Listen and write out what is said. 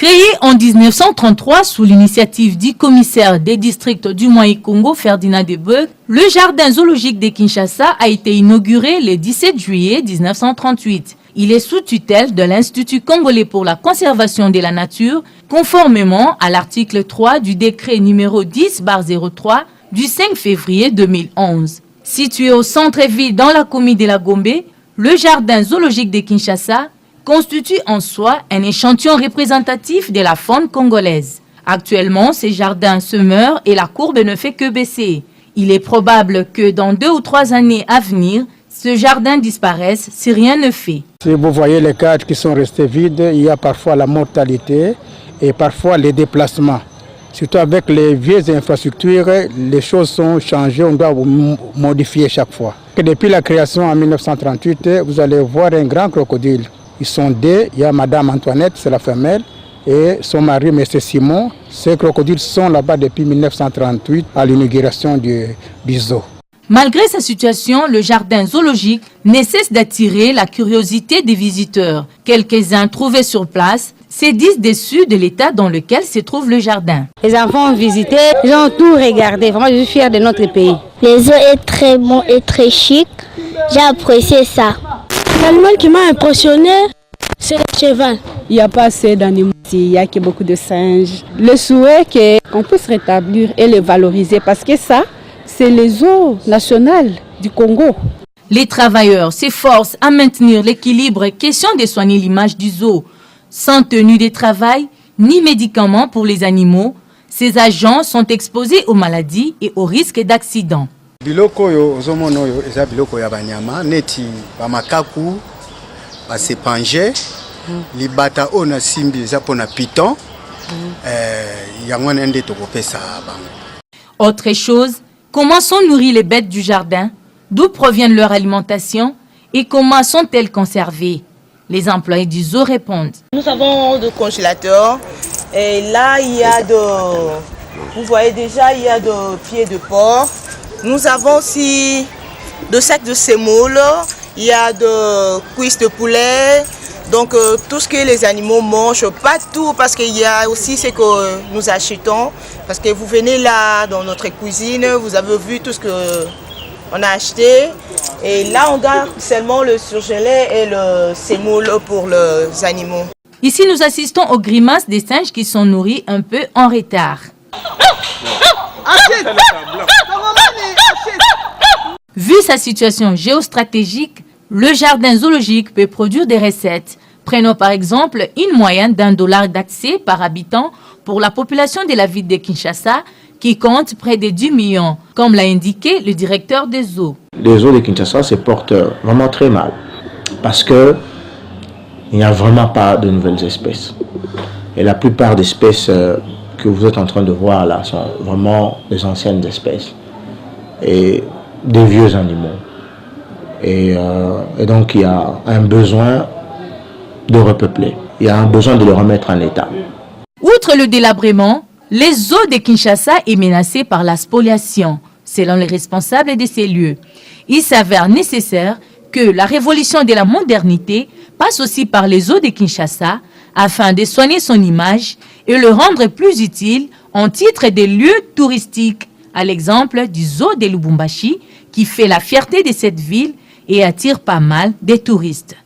Créé en 1933 sous l'initiative du commissaire des districts du Moyen-Congo, Ferdinand Debeuk, le jardin zoologique de Kinshasa a été inauguré le 17 juillet 1938. Il est sous tutelle de l'Institut congolais pour la conservation de la nature, conformément à l'article 3 du décret numéro 10/03 du 5 février 2011. Situé au centre-ville dans la commune de la Gombe, le jardin zoologique de Kinshasa constitue en soi un échantillon représentatif de la faune congolaise. Actuellement, ces jardins se meurent et la courbe ne fait que baisser. Il est probable que dans 2 ou 3 années à venir, ce jardin disparaisse si rien ne fait. Si vous voyez les cadres qui sont restés vides, il y a parfois la mortalité et parfois les déplacements. Surtout avec les vieilles infrastructures, les choses sont changées, on doit modifier chaque fois. Depuis la création en 1938, vous allez voir un grand crocodile. Ils sont 2, il y a Madame Antoinette, c'est la femelle, et son mari, M. Simon. Ces crocodiles sont là-bas depuis 1938 à l'inauguration du zoo. Malgré sa situation, le jardin zoologique ne cesse d'attirer la curiosité des visiteurs. Quelques-uns trouvés sur place se disent déçus de l'état dans lequel se trouve le jardin. Les enfants ont visité, ils ont tout regardé. Vraiment, je suis fière de notre pays. Le zoo est très bon et très chic. J'ai apprécié ça. L'animal qui m'a impressionné, c'est le cheval. Il n'y a pas assez d'animaux ici, il y a que beaucoup de singes. Le souhait est qu'on puisse rétablir et le valoriser parce que ça, c'est le zoo national du Congo. Les travailleurs s'efforcent à maintenir l'équilibre, question de soigner l'image du zoo. Sans tenue de travail, ni médicaments pour les animaux, ces agents sont exposés aux maladies et aux risques d'accidents. Biloko yo ozomono yo eza biloko ya banyama neti ba makaku ba sepanje libata ona simbi eza pona piton yango nende tokopesa bango. Autre chose, comment sont nourries les bêtes du jardin, d'où proviennent leur alimentation et comment sont-elles conservées? Les employés du zoo répondent. Nous avons de congélateurs et là il y a vous voyez déjà il y a de pieds de porc. Nous avons aussi de sacs de semoule, il y a de cuisses de poulet, donc tout ce que les animaux mangent, pas tout parce qu'il y a aussi ce que nous achetons, parce que vous venez là dans notre cuisine, vous avez vu tout ce qu'on a acheté et là on garde seulement le surgelé et le semoule pour les animaux. Ici nous assistons aux grimaces des singes qui sont nourris un peu en retard. Vu sa situation géostratégique, le jardin zoologique peut produire des recettes. Prenons par exemple une moyenne d'$1 d'accès par habitant pour la population de la ville de Kinshasa qui compte près de 10 millions, comme l'a indiqué le directeur des zoos. Les zoos de Kinshasa se portent vraiment très mal parce qu'il n'y a vraiment pas de nouvelles espèces. Et la plupart des espèces que vous êtes en train de voir là sont vraiment des anciennes espèces et des vieux animaux. Et donc il y a un besoin de repeupler, il y a un besoin de le remettre en état. Outre le délabrement, les zoos de Kinshasa est menacé par la spoliation, selon les responsables de ces lieux. Il s'avère nécessaire que la révolution de la modernité passe aussi par les zoos de Kinshasa afin de soigner son image et le rendre plus utile en titre des lieux touristiques, à l'exemple du zoo de Lubumbashi qui fait la fierté de cette ville et attire pas mal des touristes.